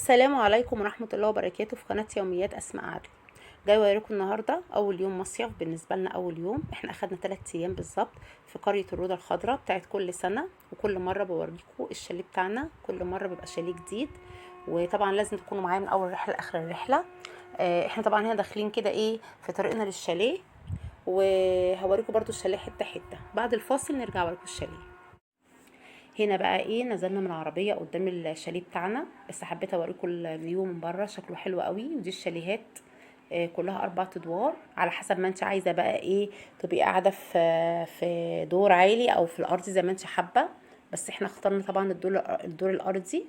السلام عليكم ورحمة الله وبركاته في قناة يوميات أسماء عادل. جاي اوريكم النهاردة أول يوم مصيف بالنسبة لنا. أول يوم احنا أخدنا 3 أيام بالظبط في قرية الروضة الخضراء بتاعت كل سنة، وكل مرة بوريكم الشاليه بتاعنا، كل مرة بيبقى شاليه جديد. وطبعا لازم تكونوا معايا من أول رحلة لآخر الرحلة. احنا طبعا هنا داخلين كده ايه في طريقنا للشاليه، وهوريكم برضو الشاليه حتة حتة. بعد الفاصل نرجع اوريكم الشاليه. هنا بقى ايه، نزلنا من العربيه قدام الشاليه بتاعنا، بس حبيت اوريكم الفيو من بره، شكله حلو قوي. ودي الشاليهات كلها 4 ادوار، على حسب ما انت عايزه بقى ايه، تبقي قاعده في دور عالي او في الارض زي ما انت حابه. بس احنا اخترنا طبعا الدور الارضي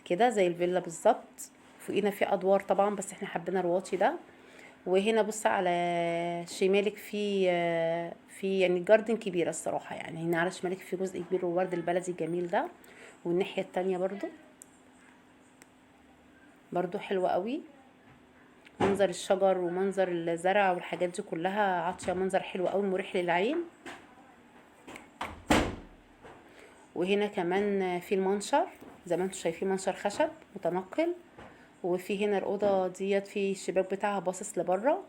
كده زي الفيلا بالظبط. فوقينا في ادوار طبعا، بس احنا حبينا الواطي ده. وهنا بص على شمالك في يعني جاردن كبيرة الصراحة، يعني هنا على شمالك في جزء كبير والورد البلدي الجميل ده. والناحية التانية برضو حلوة قوي، منظر الشجر ومنظر الزرع والحاجات دي كلها عاطية منظر حلو قوي مريح للعين. وهنا كمان في المنشر زي ما انتم شايفين، منشر خشب متنقل. وفي هنا الأوضة ديت في الشباك بتاعها باصص لبره،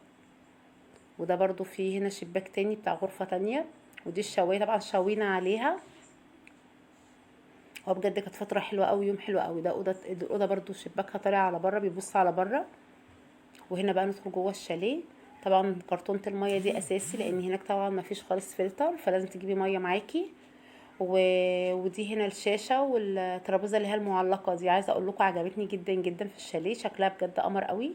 وده برضو في هنا شباك تاني بتاع غرفة تانية. ودي الشواية طبعا شوينا عليها. هو بجد كانت فترة حلوة قوي، يوم حلو قوي. ده الأوضة برضو شباكها طالع على بره، بيبص على بره. وهنا بقى ندخل جوه الشاليه. طبعا كرتونة المية دي أساسي، لأن هناك طبعا مفيش خالص فلتر، فلازم تجيبي مية معاكي. و... ودي هنا الشاشة والترابيزة اللي هي المعلقة دي، عايزة أقول لكم عجبتني جدا جدا في الشاليه، شكلها بجد قمر قوي.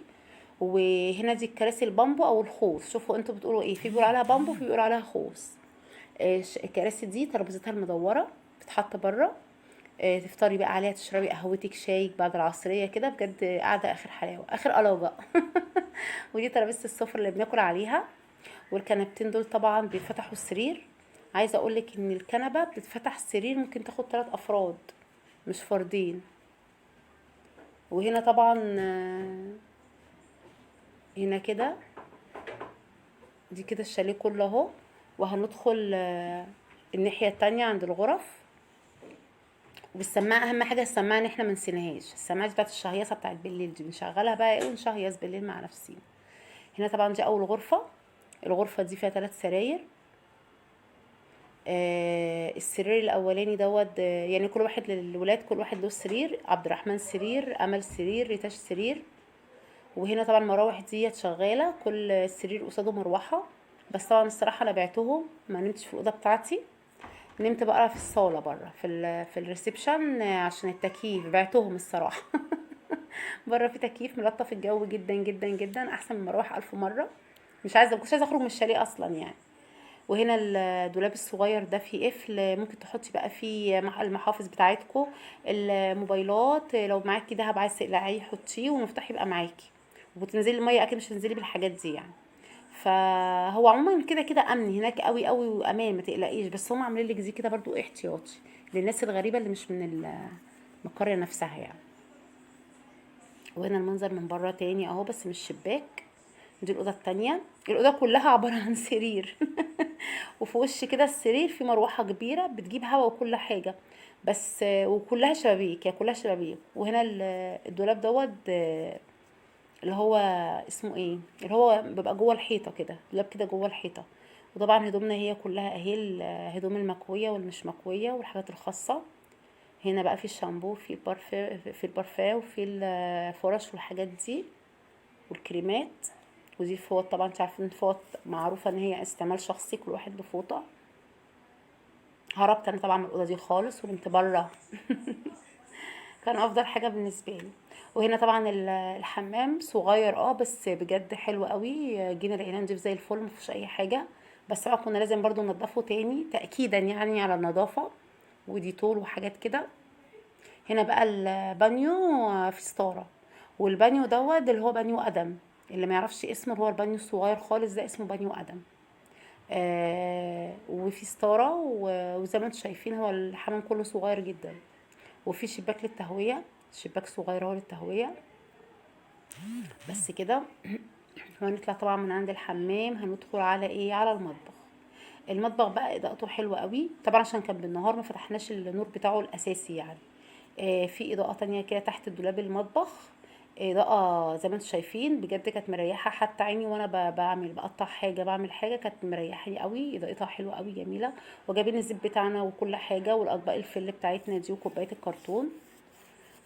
وهنا دي الكراسي البامبو أو الخوص، شوفوا انتوا بتقولوا ايه، في بيقولوا عليها بامبو في بيقولوا عليها خوص. الكراسي دي ترابيزتها المدورة بتتحط بره. تفطري بقى عليها، تشربي قهوتك شايك بعد العصرية كده، بجد قاعدة آخر حلاوة آخر قلاوة. ودي ترابيزة السفرة اللي بناكل عليها. والكنبتين دول طبعا بيفتحوا السرير. عايزة اقولك ان الكنبة بتتفتح السرير ممكن تاخد 3 افراد، مش فردين. وهنا طبعا هنا كده، دي كده الشاليه كله اهو. وهندخل الناحية التانية عند الغرف. والسماعة اهم حاجة، السماعة ان احنا منسيناهاش، السماعة دي بتاعت الشهيصة بتاعت بالليل دي، بنشغلها بقى ايه ونشهيص بالليل مع نفسينا. هنا طبعا دي اول غرفة. الغرفة دي فيها 3 سراير. السرير الاولاني دوت يعني كل واحد للولاد، كل واحد له سرير، عبد الرحمن سرير، امل سرير، ريتاش سرير. وهنا طبعا المراوح ديت شغالة، كل سرير قصاده مروحة. بس طبعا الصراحة انا بعتهم، ما نمتش في الاوضة بتاعتي، نمت بقى في الصالة بره في الريسبشن عشان التكييف، بعتهم الصراحة. بره في تكييف ملطف الجو جدا جدا جدا، احسن من مروح 1000 مرة. مش عايزة اخرج من الشاليه اصلا يعني. وهنا الدولاب الصغير ده فيه قفل، ممكن تحطي بقى فيه المحافظ بتاعتكم، الموبايلات، لو معاكي دهب عايز تقلعيه حطيه، والمفتاح يبقى معاكي. وبتنزلي الميه اكيد مش هتنزلي بالحاجات دي يعني. فهو عموما كده كده امن هناك قوي قوي وامان، ما تقلقيش، بس هم عاملين لك زي كده برضو احتياطي للناس الغريبه اللي مش من القريه نفسها يعني. وهنا المنظر من بره تاني اهو، بس مش شباك. دي الاوضه التانية. الاوضه كلها عباره عن سرير. وفي وش كده السرير في مروحه كبيره بتجيب هوا وكل حاجه. بس وكلها شبابيك، يعني كلها شبابيك. وهنا الدولاب دوت اللي هو اسمه ايه، اللي هو بيبقى جوه الحيطه كده، دولاب كده جوه الحيطه. وطبعا هدومنا هي كلها اهي، الهدوم المكويه والمش مكويه والحاجات الخاصه. هنا بقى في الشامبو، في البارفان وفي الفرش والحاجات دي والكريمات. ودي الفوط، طبعا انتوا عارفين الفوط معروفه ان هي استعمال شخصي، كل واحد له فوطه. هربت انا طبعا من الاوضه دي خالص ونمت بره. كان افضل حاجه بالنسبه لي. وهنا طبعا الحمام صغير بس بجد حلو قوي. جينا لقيناه نضيف زي الفل، مفيهوش اي حاجه. بس طبعا كنا لازم برضو ننضفه تاني تاكيدا يعني على النظافه، وديتول وحاجات كده. هنا بقى البانيو في ستاره. والبانيو دوت اللي هو بانيو ادم، اللي ما يعرفش اسمه، اللي هو البانيو الصغير خالص ده اسمه بانيو ادم. وفي ستاره وزي ما انتم شايفين هو الحمام كله صغير جدا. وفي شباك للتهويه، شباك صغير اهو للتهويه. بس كده. وهنطلع طبعا من عند الحمام، هندخل على ايه، على المطبخ. المطبخ بقى اضاءته حلوه قوي طبعا، عشان كان بالنهار ما فتحناش النور بتاعه الاساسي يعني. في اضاءة تانية كده تحت الدولاب المطبخ، اضاءة زي ما انتم شايفين بجد كانت مريحة حتى عيني، وانا بعمل بقطع حاجة بعمل حاجة كانت مريحاني قوي، اضاءتها حلوة قوي جميلة. وجايبين الزيت بتاعنا وكل حاجة والاطباق الفل بتاعتنا دي وكوباية الكرتون.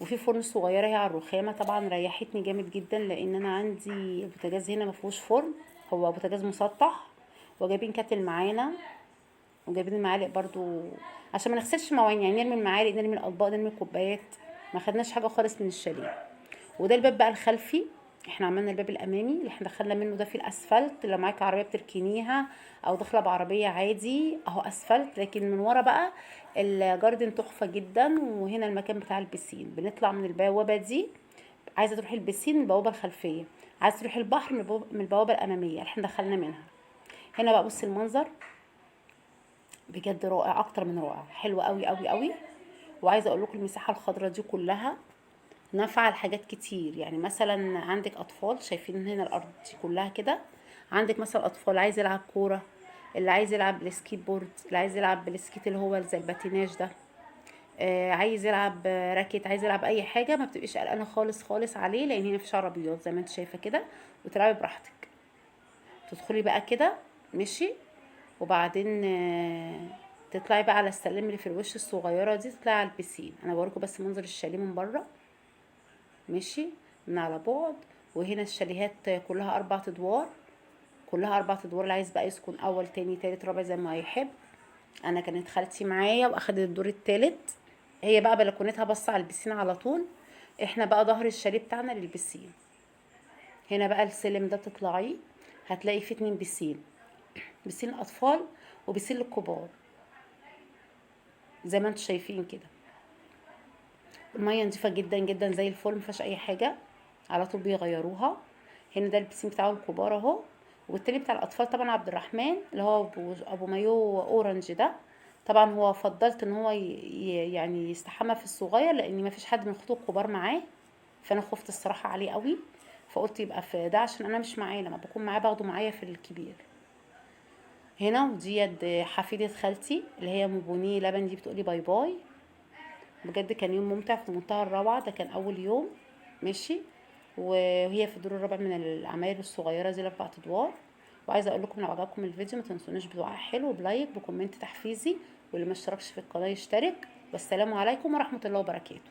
وفي فرن صغيرة هي على الرخامة، طبعا ريحتني جامد جدا لان انا عندي بوتاجاز هنا مفيهوش فرن، هو بوتاجاز مسطح. وجايبين كاتل معانا، وجايبين المعالق برضو عشان ما نغسلش مواعين، يعني نرمي المعالق نرمي الاطباق نرمي الكوبايات، ما خدناش حاجه خالص من الشاليه. وده الباب بقى الخلفي. احنا عملنا الباب الامامي اللي احنا دخلنا منه ده في الاسفلت، لو معاك عربيه بتركنيها او داخله بعربيه عادي اهو اسفلت. لكن من ورا بقى الجاردن تحفه جدا. وهنا المكان بتاع البسين، بنطلع من البوابه دي، عايزه تروحي البسين من البوابه الخلفيه، عايزه تروحي البحر من البوابه الاماميه اللي احنا دخلنا منها. هنا بقى بصي المنظر بجد رائع، اكتر من رائع، حلو قوي قوي قوي. وعايزه اقول لكم المساحه الخضراء دي كلها نافعه لحاجات كتير. يعني مثلا عندك اطفال، شايفين هنا الارض دي كلها كده، عندك مثلا اطفال عايز يلعب كوره، اللي عايز يلعب بالسكيت بورد، اللي عايز يلعب بالسكيت اللي هو زي الباتيناج ده، عايز يلعب راكت، عايز يلعب اي حاجه، ما بتبقيش قلقانه خالص خالص عليه لان هنا مفيش عربيات زي ما انت شايفه كده، وتلعبي براحتك. تدخلي بقى كده، ماشي، وبعدين تطلعي بقى على السلم اللي في الوش الصغيره دي، تطلعي على البسين. انا بوريكم بس منظر الشاليه من بره، ماشي، من على بعد. وهنا الشاليهات كلها 4 ادوار، كلها 4 ادوار، اللي عايز بقى يسكن اول تاني تالت رابع زي ما يحب. انا كانت خالتي معايا واخدت الدور التالت، هي بقى بلكونتها بص على البسين على طول. احنا بقى ظهر الشاليه بتاعنا للبسين. هنا بقى السلم ده تطلعيه هتلاقي فيه 2 بسين، بسين الاطفال وبسين للكبار زي ما انتم شايفين كده. الميه نضيفه جدا جدا زي الفل، مفيهاش اي حاجه، على طول بيغيروها. هنا ده البسين بتاع الكبار اهو. والتاني بتاع الاطفال طبعا عبد الرحمن اللي هو ابو مايو اورنج ده. طبعا هو فضلت ان هو يعني يستحمى في الصغير لان مفيش حد من اخوته الكبار معاه، فانا خفت الصراحه عليه قوي، فقلت يبقى في ده عشان انا مش معاه، لما بكون معاه باخده معايا في الكبير. هنا وديت حفيدة خالتي اللي هي مبوني لبن دي، بتقولي باي باي. بجد كان يوم ممتع في منتهى الروعة، ده كان أول يوم، ماشي. وهي في الدور الرابع من العماير الصغيرة دي ال4 ادوار. وعايزة اقول لكم لو عجبكم الفيديو ما تنسونيش بدعاء حلو، بلايك، بكومنت تحفيزي، واللي ما اشتركش في القناة يشترك. والسلام عليكم ورحمة الله وبركاته.